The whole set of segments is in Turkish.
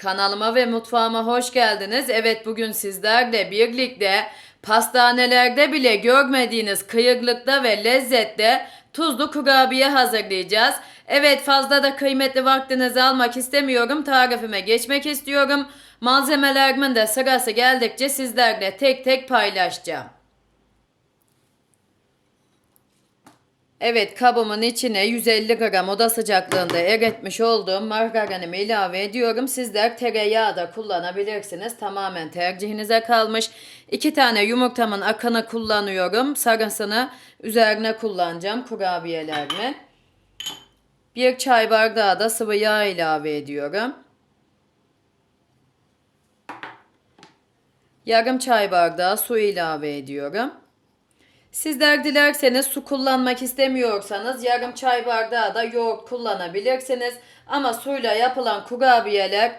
Kanalıma ve mutfağıma hoş geldiniz. Evet, bugün sizlerle birlikte pastanelerde bile görmediğiniz kıyıklıkta ve lezzette tuzlu kurabiye hazırlayacağız. Evet, fazla da kıymetli vaktinizi almak istemiyorum. Tarifime geçmek istiyorum. Malzemelerimin de sırası geldikçe sizlerle tek tek paylaşacağım. Evet, kabımın içine 150 gram oda sıcaklığında eritmiş olduğum margarinimi ilave ediyorum. Sizler tereyağı da kullanabilirsiniz. Tamamen tercihinize kalmış. 2 tane yumurtamın akını kullanıyorum. Sarısını üzerine kullanacağım kurabiyelerimi. 1 çay bardağı da sıvı yağ ilave ediyorum. Yarım çay bardağı su ilave ediyorum. Sizler dilerseniz su kullanmak istemiyorsanız yarım çay bardağı da yoğurt kullanabilirsiniz. Ama suyla yapılan kurabiyeler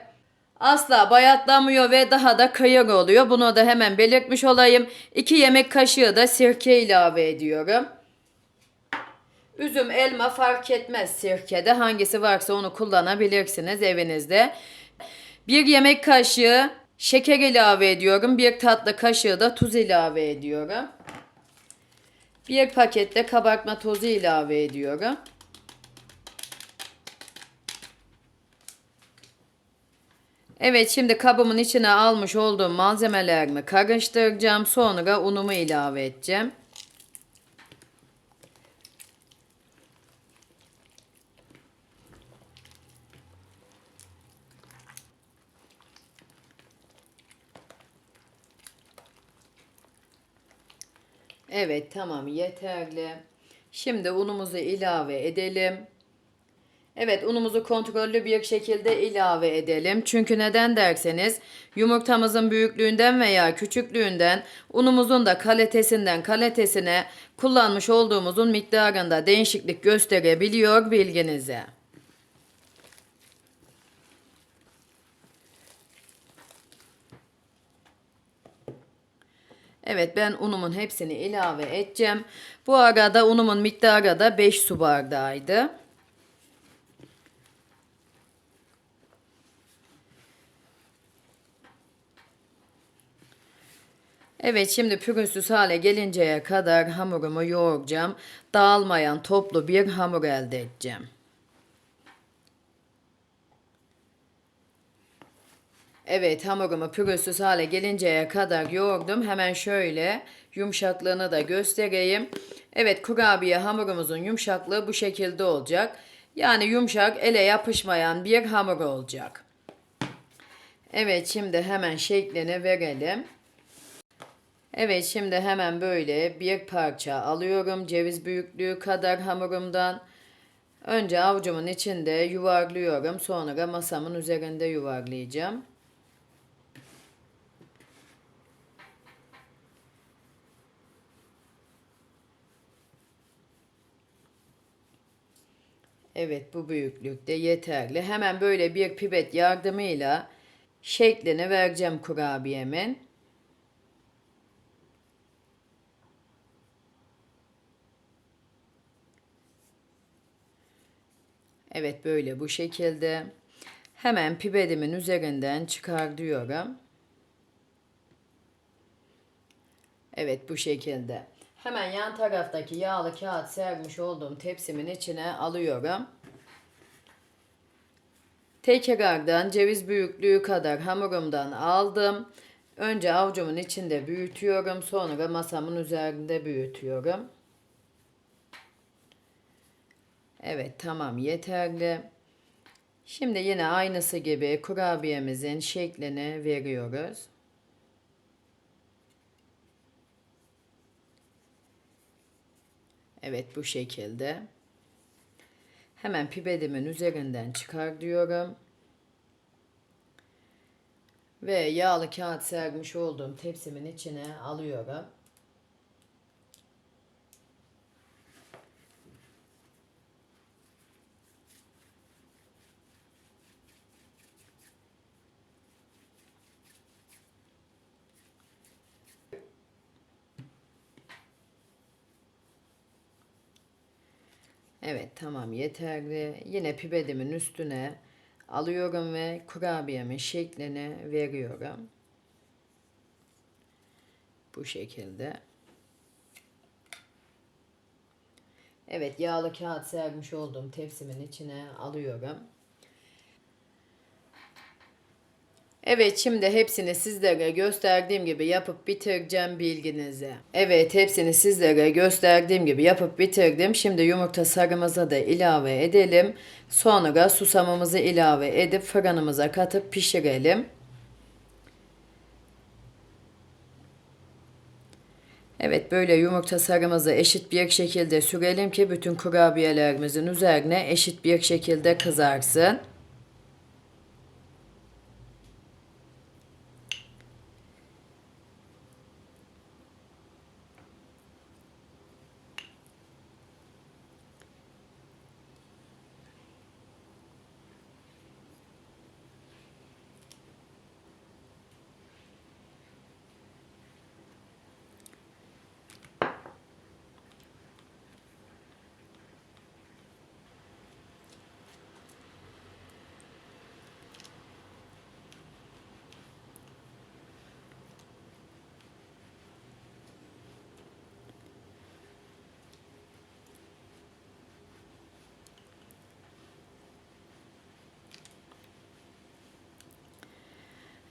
asla bayatlamıyor ve daha da kıyır oluyor. Bunu da hemen belirtmiş olayım. 2 yemek kaşığı da sirke ilave ediyorum. Üzüm, elma fark etmez sirkede. Hangisi varsa onu kullanabilirsiniz evinizde. 1 yemek kaşığı şeker ilave ediyorum. 1 tatlı kaşığı da tuz ilave ediyorum. 1 pakette kabartma tozu ilave ediyorum. Evet, şimdi kabımın içine almış olduğum malzemelerimi karıştıracağım. Sonra unumu ilave edeceğim. Evet, tamam, yeterli. Şimdi unumuzu ilave edelim. Evet, unumuzu kontrollü bir şekilde ilave edelim. Çünkü neden derseniz yumurtamızın büyüklüğünden veya küçüklüğünden unumuzun da kalitesine kullanmış olduğumuzun miktarında değişiklik gösterebiliyor, bilginize. Evet, ben unumun hepsini ilave edeceğim. Bu arada unumun miktarı da 5 su bardağıydı. Evet, şimdi pürüzsüz hale gelinceye kadar hamurumu yoğuracağım. Dağılmayan toplu bir hamur elde edeceğim. Evet, hamurumu pürüzsüz hale gelinceye kadar yoğurdum. Hemen şöyle yumuşaklığını da göstereyim. Evet, kurabiye hamurumuzun yumuşaklığı bu şekilde olacak. Yani yumuşak, ele yapışmayan bir hamur olacak. Evet, şimdi hemen şeklini verelim. Evet, şimdi hemen böyle bir parça alıyorum. Ceviz büyüklüğü kadar hamurumdan. Önce avucumun içinde yuvarlıyorum. Sonra masamın üzerinde yuvarlayacağım. Evet, bu büyüklükte yeterli. Hemen böyle bir pipet yardımıyla şeklini vereceğim kurabiyemin. Evet, böyle bu şekilde. Hemen pipetimin üzerinden çıkartıyorum. Evet, bu şekilde. Hemen yan taraftaki yağlı kağıt sermiş olduğum tepsimin içine alıyorum. Tekrardan ceviz büyüklüğü kadar hamurumdan aldım. Önce avucumun içinde büyütüyorum. Sonra masamın üzerinde büyütüyorum. Evet, tamam, yeterli. Şimdi yine aynısı gibi kurabiyemizin şeklini veriyoruz. Evet, bu şekilde. Hemen pipetimin üzerinden çıkartıyorum. Ve yağlı kağıt sermiş olduğum tepsimin içine alıyorum. Evet, tamam, yeterli. Yine pipetimin üstüne alıyorum ve kurabiyemin şeklini veriyorum. Bu şekilde. Evet, yağlı kağıt sermiş olduğum tepsimin içine alıyorum. Evet, şimdi hepsini sizlere gösterdiğim gibi yapıp bitireceğim bilginize. Evet, hepsini sizlere gösterdiğim gibi yapıp bitirdim. Şimdi yumurta sarımızı da ilave edelim. Sonra susamımızı ilave edip fırınımıza katıp pişirelim. Evet, böyle yumurta sarımızı eşit bir şekilde sürelim ki bütün kurabiyelerimizin üzerine eşit bir şekilde kızarsın.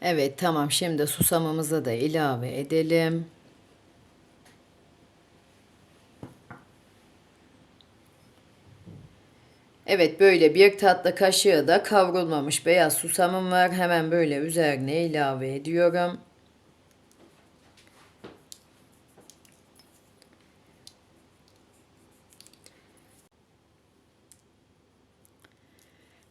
Evet, tamam, şimdi susamımızı da ilave edelim. Evet, böyle bir tatlı kaşığı da kavrulmamış beyaz susamım var. Hemen böyle üzerine ilave ediyorum.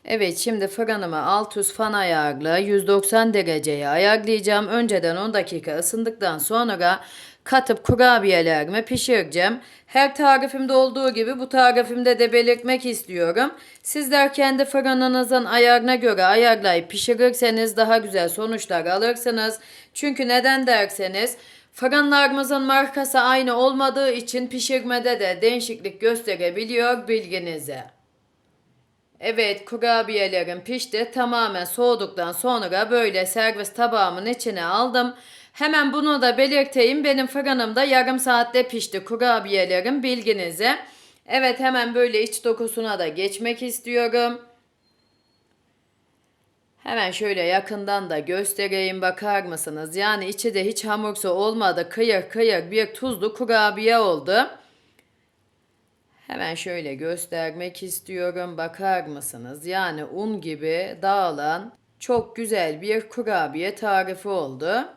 Evet, şimdi fırınımı alt üst fan ayarlı 190 dereceye ayarlayacağım. Önceden 10 dakika ısındıktan sonra katıp kurabiyelerimi pişireceğim. Her tarifimde olduğu gibi bu tarifimde de belirtmek istiyorum. Sizler kendi fırınınızın ayarına göre ayarlayıp pişirirseniz daha güzel sonuçlar alırsınız. Çünkü neden derseniz fırınlarımızın markası aynı olmadığı için pişirmede de değişiklik gösterebiliyor, bilginize. Evet, kurabiyelerim pişti. Tamamen soğuduktan sonra böyle servis tabağımın içine aldım. Hemen bunu da belirteyim. Benim fırınımda yarım saatte pişti kurabiyelerim, bilginize. Evet, hemen böyle iç dokusuna da geçmek istiyorum. Hemen şöyle yakından da göstereyim, bakar mısınız? Yani içi de hiç hamursu olmadı. Kıyır kıyır bir tuzlu kurabiye oldu. Hemen şöyle göstermek istiyorum. Bakar mısınız? Yani un gibi dağılan çok güzel bir kurabiye tarifi oldu.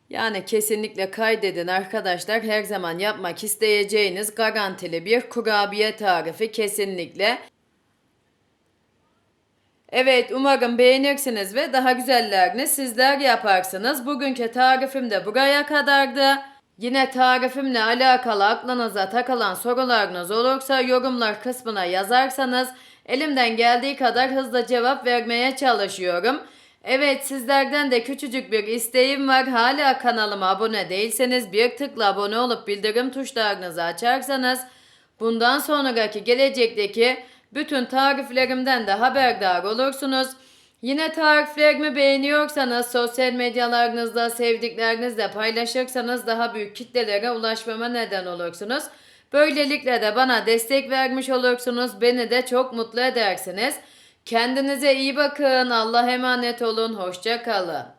Yani kesinlikle kaydedin arkadaşlar. Her zaman yapmak isteyeceğiniz garantili bir kurabiye tarifi kesinlikle. Evet, umarım beğenirsiniz ve daha güzellerini sizler yaparsınız. Bugünkü tarifim de buraya kadardı. Yine tarifimle alakalı aklınıza takılan sorularınız olursa yorumlar kısmına yazarsanız elimden geldiği kadar hızlı cevap vermeye çalışıyorum. Evet, sizlerden de küçücük bir isteğim var. Hala kanalıma abone değilseniz bir tıkla abone olup bildirim tuşlarınızı açarsanız bundan sonraki gelecekteki bütün tariflerimden de haberdar olursunuz. Yine tariflerimi beğeniyorsanız sosyal medyalarınızda sevdiklerinizle paylaşırsanız daha büyük kitlelere ulaşmama neden olursunuz. Böylelikle de bana destek vermiş olursunuz. Beni de çok mutlu edersiniz. Kendinize iyi bakın. Allah'a emanet olun. Hoşça kalın.